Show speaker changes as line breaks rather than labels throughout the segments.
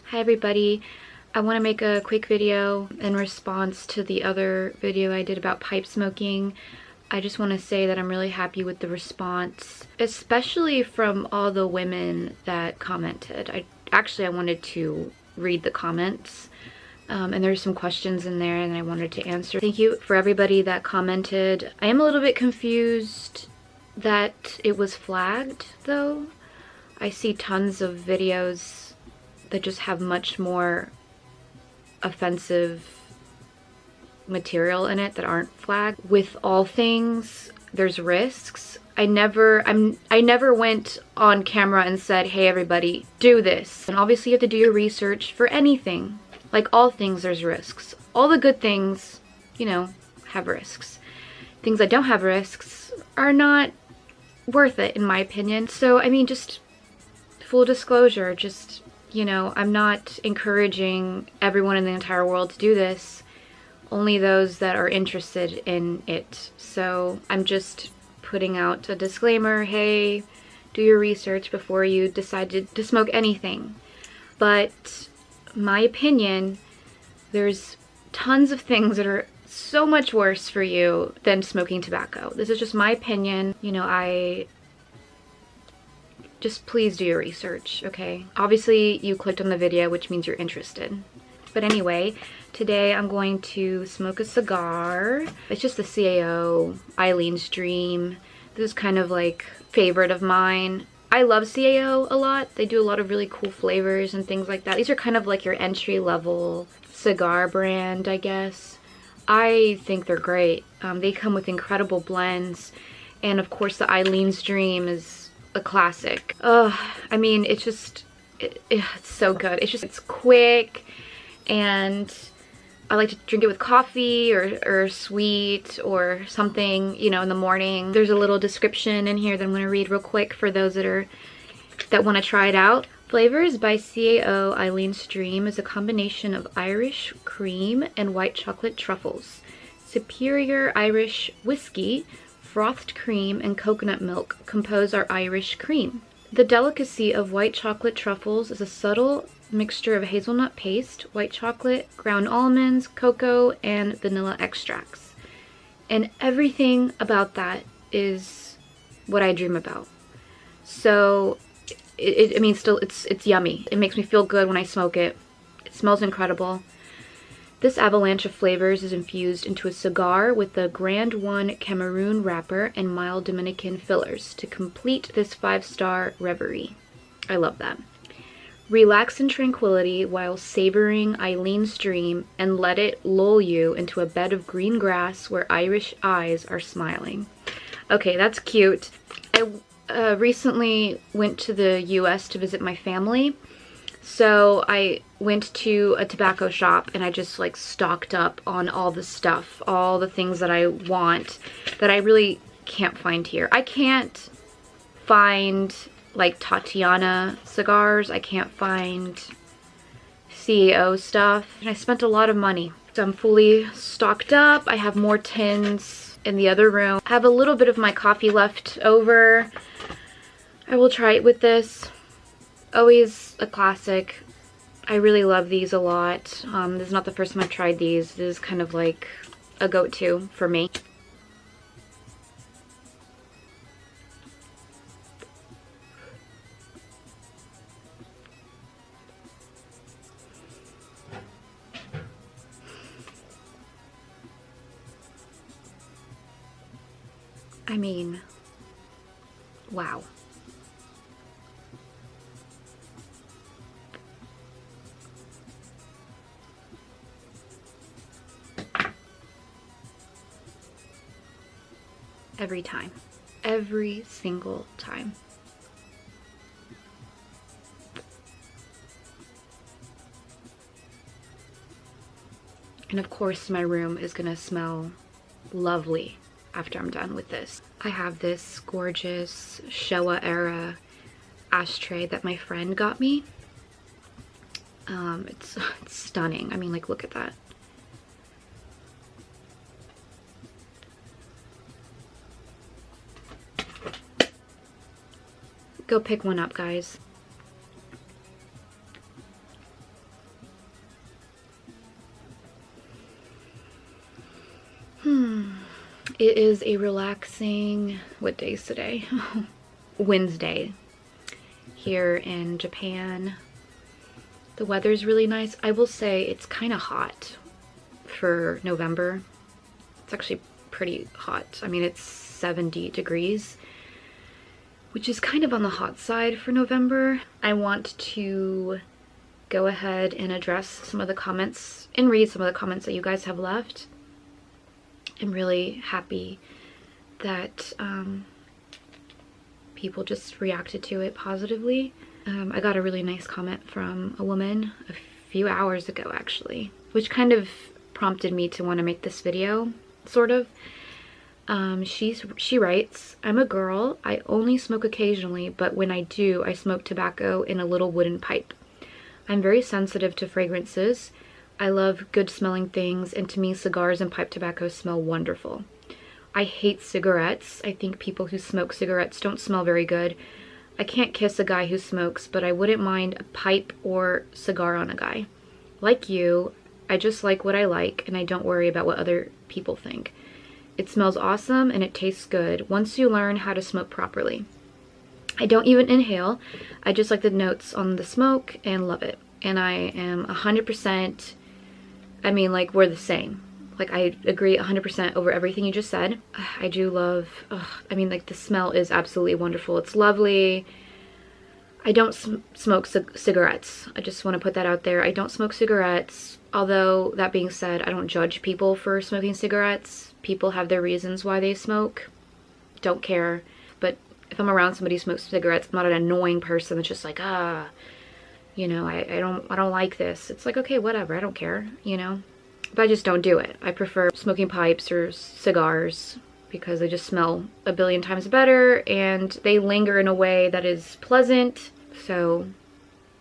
Hi everybody, I want to make a quick video in response to the other video I did about pipe smoking. I just want to say that I'm really happy with the response, especially from all the women that commented. I wanted to read the comments, and there's some questions in there and I wanted to answer. Thank you for everybody that commented. I am a little bit confused that it was flagged though. I see tons of videos that just have much more offensive material in it that aren't flagged. With all things, there's risks. I never went on camera and said, hey everybody, do this. And obviously you have to do your research for anything. Like all things, there's risks. All the good things, you know, have risks. Things that don't have risks are not worth it, in my opinion. So, I mean, just full disclosure, just, you know, I'm not encouraging everyone in the entire world to do this, only those that are interested in it. So I'm just putting out a disclaimer, hey, do your research before you decide to smoke anything. But my opinion, there's tons of things that are so much worse for you than smoking tobacco. This is just my opinion. You know, just please do your research, okay? Obviously, you clicked on the video, which means you're interested. But anyway, today I'm going to smoke a cigar. It's just the CAO Eileen's Dream. This is kind of like favorite of mine. I love CAO a lot. They do a lot of really cool flavors and things like that. These are kind of like your entry-level cigar brand, I guess. I think they're great. They come with incredible blends. And of course, the Eileen's Dream is a classic. I mean, it's just, it's so good. It's quick, and I like to drink it with coffee or sweet or something, you know, in the morning. There's a little description in here that I'm going to read real quick for those that want to try it out. Flavors by CAO Eileen's Dream is a combination of Irish cream and white chocolate truffles. Superior Irish whiskey, frothed cream, and coconut milk compose our Irish cream. The delicacy of white chocolate truffles is a subtle mixture of hazelnut paste, white chocolate, ground almonds, cocoa, and vanilla extracts. And everything about that is what I dream about. So, I mean, still, it's yummy. It makes me feel good when I smoke it. It smells incredible. This avalanche of flavors is infused into a cigar with the Grand One Cameroon wrapper and mild Dominican fillers to complete this 5-star reverie. I love that. Relax in tranquility while savoring Eileen's Dream and let it lull you into a bed of green grass where Irish eyes are smiling. Okay, that's cute. I recently went to the US to visit my family. So I went to a tobacco shop and I just like stocked up on all the stuff, all the things that I want that I really can't find here. I can't find like Tatiana cigars. I can't find CAO stuff. And I spent a lot of money. So I'm fully stocked up. I have more tins in the other room. I have a little bit of my coffee left over. I will try it with this. Always a classic. I really love these a lot. This is not the first time I've tried these. This is kind of like a go-to for me. I mean, wow. Every time. Every single time. And of course my room is gonna smell lovely after I'm done with this. I have this gorgeous Showa era ashtray that my friend got me. It's stunning. I mean, like, look at that. Go pick one up, guys. It is a relaxing, what day is today? Wednesday here in Japan. The weather's really nice. I will say it's kind of hot for November. It's actually pretty hot. I mean, it's 70 degrees, which is kind of on the hot side for November. I want to go ahead and address some of the comments and read some of the comments that you guys have left. I'm really happy that people just reacted to it positively. I got a really nice comment from a woman a few hours ago, actually, which kind of prompted me to want to make this video, sort of. She writes, "I'm a girl. I only smoke occasionally, but when I do, I smoke tobacco in a little wooden pipe. I'm very sensitive to fragrances. I love good smelling things, and to me, cigars and pipe tobacco smell wonderful. I hate cigarettes. I think people who smoke cigarettes don't smell very good. I can't kiss a guy who smokes, but I wouldn't mind a pipe or cigar on a guy. Like you, I just like what I like, and I don't worry about what other people think. It smells awesome and it tastes good once you learn how to smoke properly. I don't even inhale. I just like the notes on the smoke and love it. And I am 100%, I mean, like, we're the same. Like, I agree 100% over everything you just said. I do love, I mean, like, the smell is absolutely wonderful. It's lovely. I don't smoke cigarettes. I just want to put that out there. I don't smoke cigarettes. Although, that being said, I don't judge people for smoking cigarettes. People have their reasons why they smoke. Don't care. But if I'm around somebody who smokes cigarettes, I'm not an annoying person that's just like, you know, I don't like this. It's like, okay, whatever. I don't care, you know. But I just don't do it. I prefer smoking pipes or cigars because they just smell a billion times better and they linger in a way that is pleasant. So,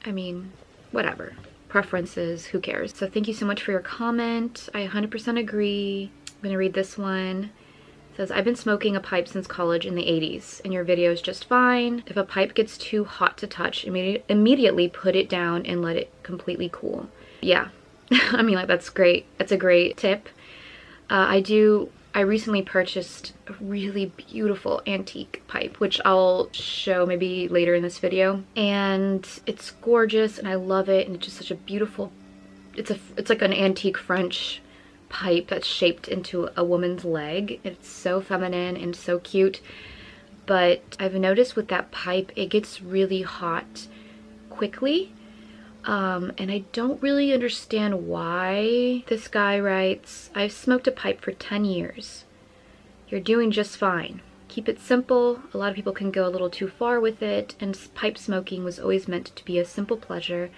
I mean, whatever. Preferences, who cares? So thank you so much for your comment. I 100% agree. I'm gonna read this one. It says, I've been smoking a pipe since college in the 80s, and your video is just fine. If a pipe gets too hot to touch, immediately put it down and let it completely cool. Yeah. I mean, like, that's great. That's a great tip. I recently purchased a really beautiful antique pipe, which I'll show maybe later in this video. And it's gorgeous and I love it. And it's just such a beautiful, it's like an antique French pipe that's shaped into a woman's leg. It's so feminine and so cute. But I've noticed with that pipe, it gets really hot quickly. And I don't really understand why. This guy writes, I've smoked a pipe for 10 years. You're doing just fine. Keep it simple. A lot of people can go a little too far with it, and pipe smoking was always meant to be a simple pleasure,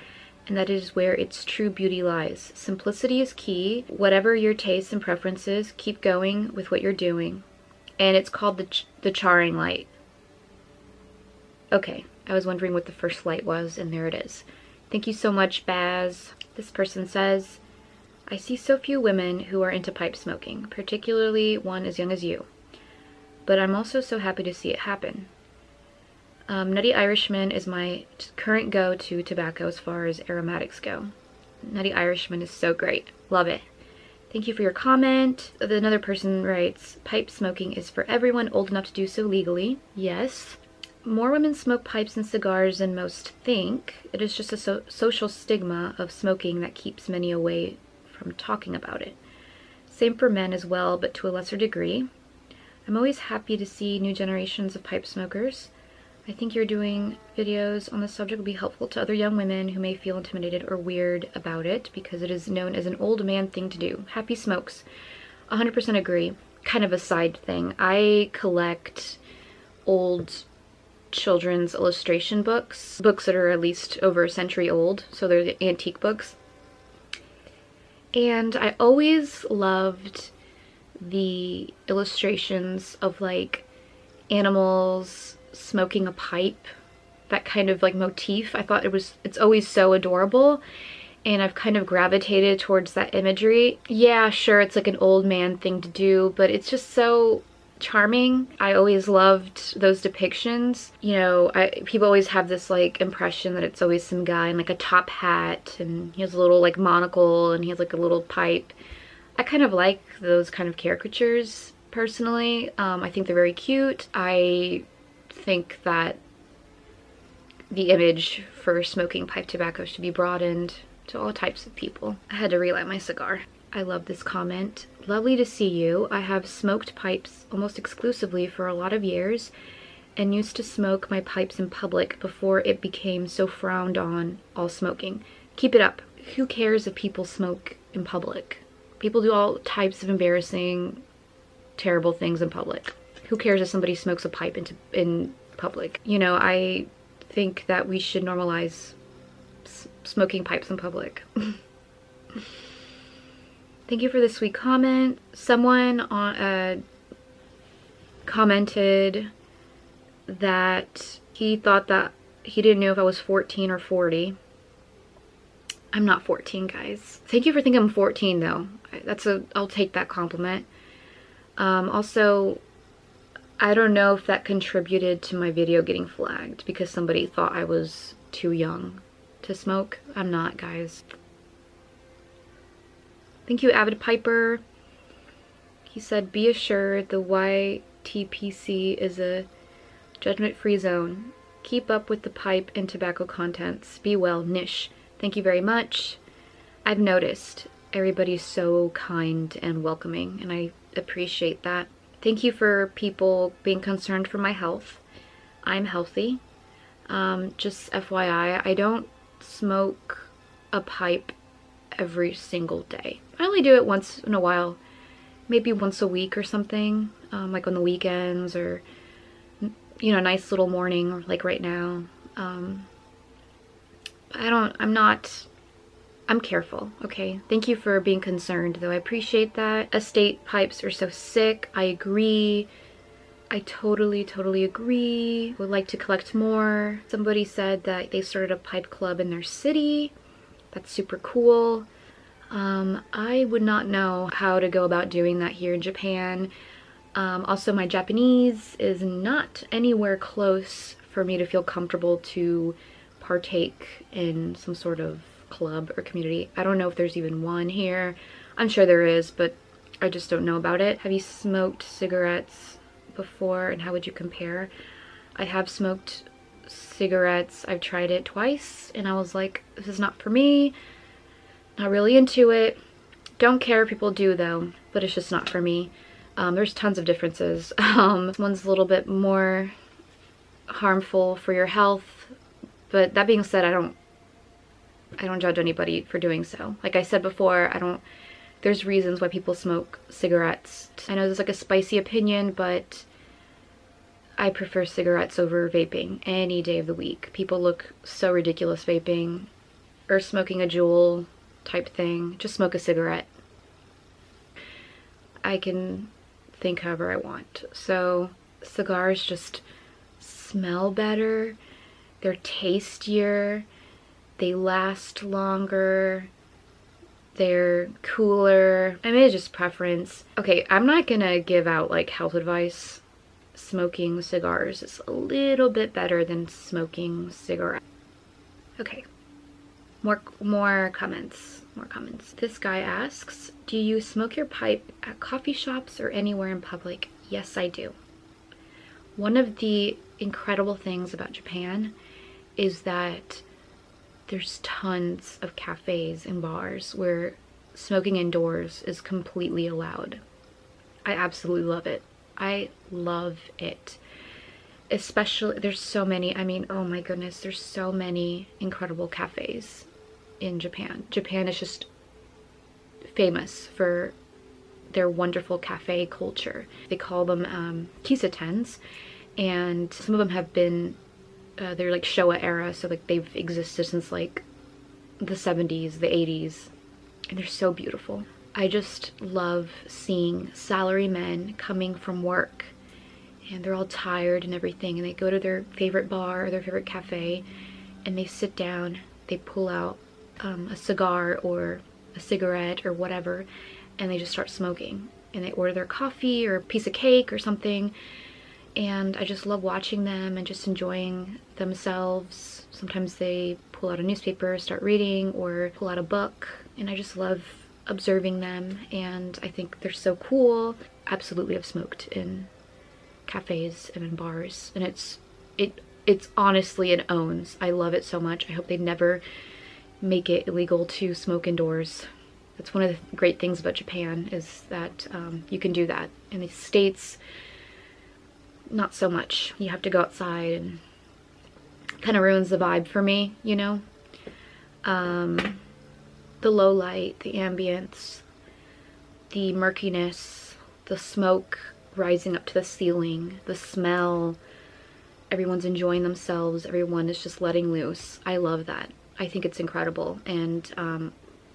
and that is where its true beauty lies. Simplicity is key. Whatever your tastes and preferences, keep going with what you're doing. And it's called the charring light. Okay, I was wondering what the first light was, and there it is. Thank you so much, Baz. This person says, I see so few women who are into pipe smoking, particularly one as young as you. But I'm also so happy to see it happen. Nutty Irishman is my current go-to tobacco as far as aromatics go. Nutty Irishman is so great. Love it. Thank you for your comment. Another person writes, pipe smoking is for everyone old enough to do so legally. Yes. More women smoke pipes and cigars than most think. It is just a social stigma of smoking that keeps many away from talking about it. Same for men as well, but to a lesser degree. I'm always happy to see new generations of pipe smokers. I think you're doing videos on the subject will be helpful to other young women who may feel intimidated or weird about it because it is known as an old man thing to do. Happy smokes. 100% agree. Kind of a side thing. I collect old children's illustration books that are at least over a century old, so they're the antique books. And I always loved the illustrations of like animals smoking a pipe, that kind of like motif. I thought it's always so adorable, and I've kind of gravitated towards that imagery. Yeah, sure, it's like an old man thing to do, but it's just so charming. I always loved those depictions. You know, people always have this like impression that it's always some guy in like a top hat and he has a little like monocle and he has like a little pipe. I kind of like those kind of caricatures personally. I think they're very cute. I think that the image for smoking pipe tobacco should be broadened to all types of people. I had to relight my cigar. I love this comment. Lovely to see you. I have smoked pipes almost exclusively for a lot of years and used to smoke my pipes in public before it became so frowned on, all smoking. Keep it up. Who cares if people smoke in public? People do all types of embarrassing, terrible things in public. Who cares if somebody smokes a pipe in public? You know, I think that we should normalize smoking pipes in public. Thank you for the sweet comment. Someone commented that he thought that he didn't know if I was 14 or 40. I'm not 14, guys. Thank you for thinking I'm 14 though. I'll take that compliment. Also, I don't know if that contributed to my video getting flagged because somebody thought I was too young to smoke. I'm not, guys. Thank you, Avid Piper. He said, be assured the YTPC is a judgment-free zone. Keep up with the pipe and tobacco contents. Be well, Nish. Thank you very much. I've noticed everybody's so kind and welcoming, and I appreciate that. Thank you for people being concerned for my health. I'm healthy. Just FYI, I don't smoke a pipe every single day. I only do it once in a while, maybe once a week or something, like on the weekends or, you know, a nice little morning or like right now. I'm careful, okay? Thank you for being concerned, though. I appreciate that. Estate pipes are so sick. I agree. I totally agree. Would like to collect more. Somebody said that they started a pipe club in their city. That's super cool. I would not know how to go about doing that here in Japan. Also, my Japanese is not anywhere close for me to feel comfortable to partake in some sort of club or community. I don't know if there's even one here. I'm sure there is, but I just don't know about it. Have you smoked cigarettes before, and how would you compare? I have smoked cigarettes. I've tried it twice and I was like, this is not for me. Not really into it. Don't care if people do though, but it's just not for me. There's tons of differences. One's a little bit more harmful for your health, but that being said, I don't judge anybody for doing so. Like I said before, there's reasons why people smoke cigarettes. I know there's like a spicy opinion, but I prefer cigarettes over vaping any day of the week. People look so ridiculous vaping or smoking a Juul type thing. Just smoke a cigarette. I can think however I want. So cigars just smell better. They're tastier. They last longer. They're cooler. I mean, it's just preference. Okay, I'm not gonna give out like health advice. Smoking cigars is a little bit better than smoking cigarettes. Okay, more comments. This guy asks, do you smoke your pipe at coffee shops or anywhere in public? Yes, I do. One of the incredible things about Japan is that there's tons of cafes and bars where smoking indoors is completely allowed. I absolutely love it. I love it. Especially, there's so many, I mean, oh my goodness, there's so many incredible cafes in Japan. Japan is just famous for their wonderful cafe culture. They call them kisatens, and some of them have been they're like Showa era, so like they've existed since like the 70s, the 80s, and they're so beautiful. I just love seeing salarymen coming from work and they're all tired and everything, and they go to their favorite bar or their favorite cafe and they sit down, they pull out a cigar or a cigarette or whatever, and they just start smoking, and they order their coffee or a piece of cake or something. And I just love watching them and just enjoying themselves. Sometimes they pull out a newspaper, start reading, or pull out a book. And I just love observing them, and I think they're so cool. Absolutely have smoked in cafes and in bars, and it's honestly, it owns. I love it so much. I hope they never make it illegal to smoke indoors. That's one of the great things about Japan, is that you can do that. In the States, not so much. You have to go outside, and kind of ruins the vibe for me, you know? The low light, the ambience, the murkiness, the smoke rising up to the ceiling, the smell, everyone's enjoying themselves, everyone is just letting loose. I love that. I think it's incredible, and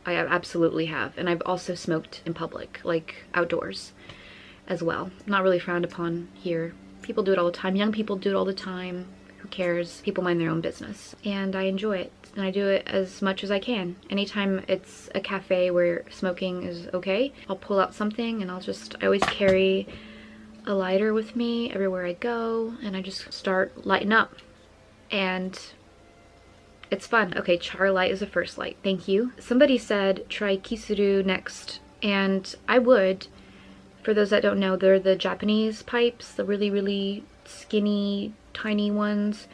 I absolutely have. And I've also smoked in public, like outdoors as well. Not really frowned upon here. People do it all the time. Young people do it all the time. Who cares? People mind their own business. And I enjoy it. And I do it as much as I can. Anytime it's a cafe where smoking is okay, I'll pull out something, and I always carry a lighter with me everywhere I go, and I just start lighting up. And it's fun. Okay, char light is the first light. Thank you. Somebody said try kisuru next, and I would. For those that don't know, they're the Japanese pipes, the really, really skinny, tiny ones.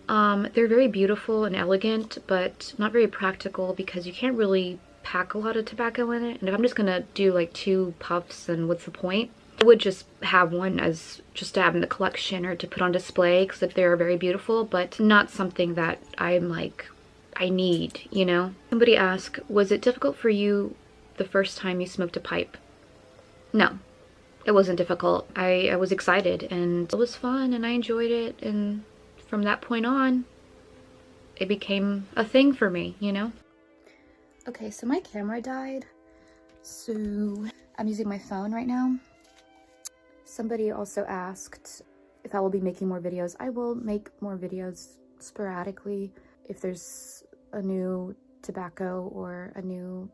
They're very beautiful and elegant, but not very practical because you can't really pack a lot of tobacco in it. And if I'm just gonna do like 2 puffs, then what's the point? I would just have one as just to have in the collection or to put on display, because they are very beautiful, but not something that I'm like, I need, you know? Somebody asked, was it difficult for you the first time you smoked a pipe? No, it wasn't difficult. I was excited, and it was fun, and I enjoyed it, and from that point on, it became a thing for me, you know? Okay, so my camera died, so I'm using my phone right now. Somebody also asked if I will be making more videos. I will make more videos sporadically. If there's a new tobacco or a new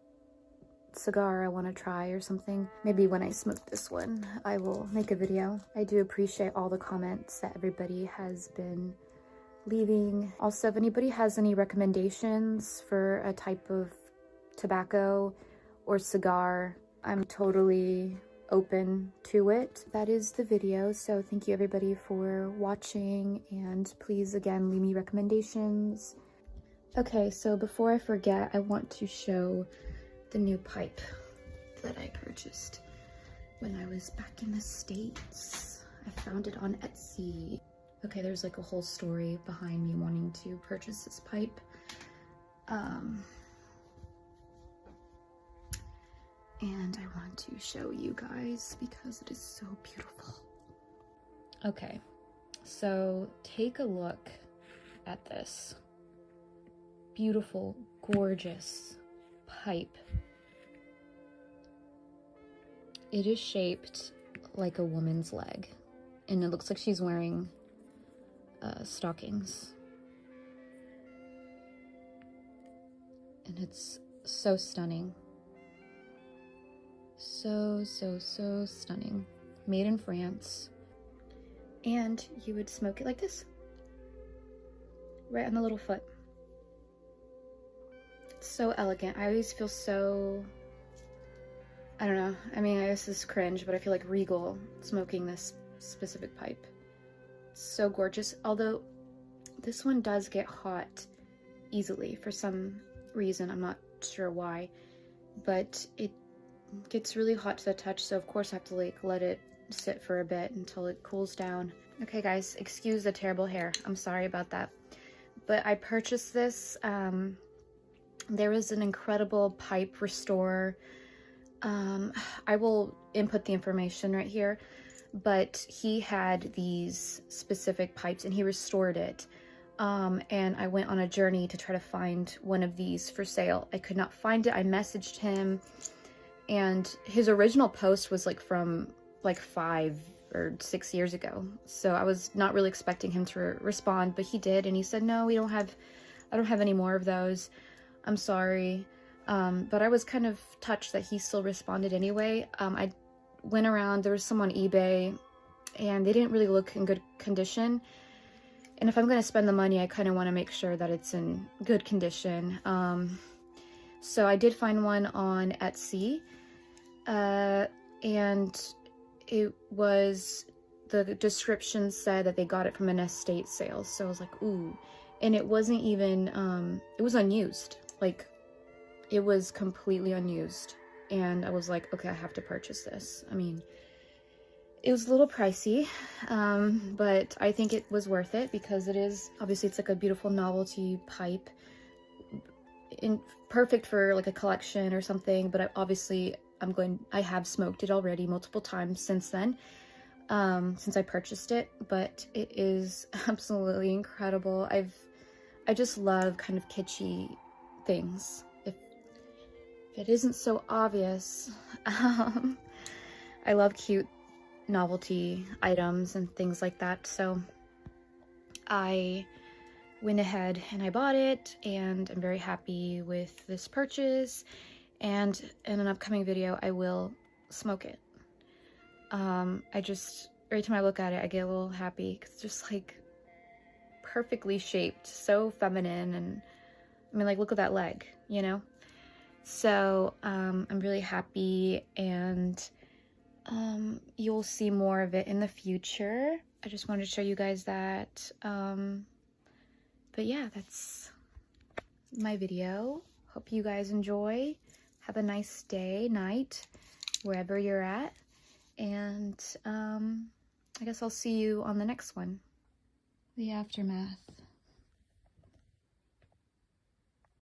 cigar I want to try or something, maybe when I smoke this one, I will make a video. I do appreciate all the comments that everybody has been leaving. Also, if anybody has any recommendations for a type of tobacco or cigar, I'm totally open to it. That is the video, so thank you everybody for watching, and please again leave me recommendations. Okay, so before I forget, I want to show the new pipe that I purchased when I was back in the States. I found it on Etsy. Okay, there's like a whole story behind me wanting to purchase this pipe. And I want to show you guys because it is so beautiful. Okay, so take a look at this beautiful, gorgeous pipe. It is shaped like a woman's leg, and it looks like she's wearing stockings. And it's so stunning. So stunning. Made in France. And you would smoke it like this. Right on the little foot. So elegant. I always feel so, I don't know, I mean, I guess this is cringe, but I feel like regal smoking this specific pipe. It's so gorgeous. Although this one does get hot easily for some reason. I'm not sure why, but it gets really hot to the touch, so of course I have to like let it sit for a bit until it cools down. Okay guys, excuse the terrible hair, I'm sorry about that, but I purchased this. There is an incredible pipe restorer. I will input the information right here, but he had these specific pipes and he restored it. And I went on a journey to try to find one of these for sale. I could not find it. I messaged him, and his original post was like from like 5 or 6 years ago. So I was not really expecting him to respond, but he did. And he said, no, I don't have any more of those. I'm sorry. But I was kind of touched that he still responded anyway. I went around, there was some on eBay, and they didn't really look in good condition. And if I'm going to spend the money, I kind of want to make sure that it's in good condition. So I did find one on Etsy, and it was, the description said that they got it from an estate sale. So I was like, ooh. And it wasn't even, it was unused. Like, it was completely unused. And I was like, okay, I have to purchase this. I mean, it was a little pricey, but I think it was worth it because it is, obviously it's like a beautiful novelty pipe, perfect for like a collection or something. But I have smoked it already multiple times since then, since I purchased it, but it is absolutely incredible. I just love kind of kitschy things. If it isn't so obvious, I love cute novelty items and things like that. So I went ahead and I bought it, and I'm very happy with this purchase. And in an upcoming video, I will smoke it. Every time I look at it, I get a little happy because it's just like perfectly shaped, so feminine. And I mean, like, look at that leg, you know? So I'm really happy, and you'll see more of it in the future. I just wanted to show you guys that. But yeah, that's my video. Hope you guys enjoy. Have a nice day, night, wherever you're at. And I guess I'll see you on the next one. The aftermath.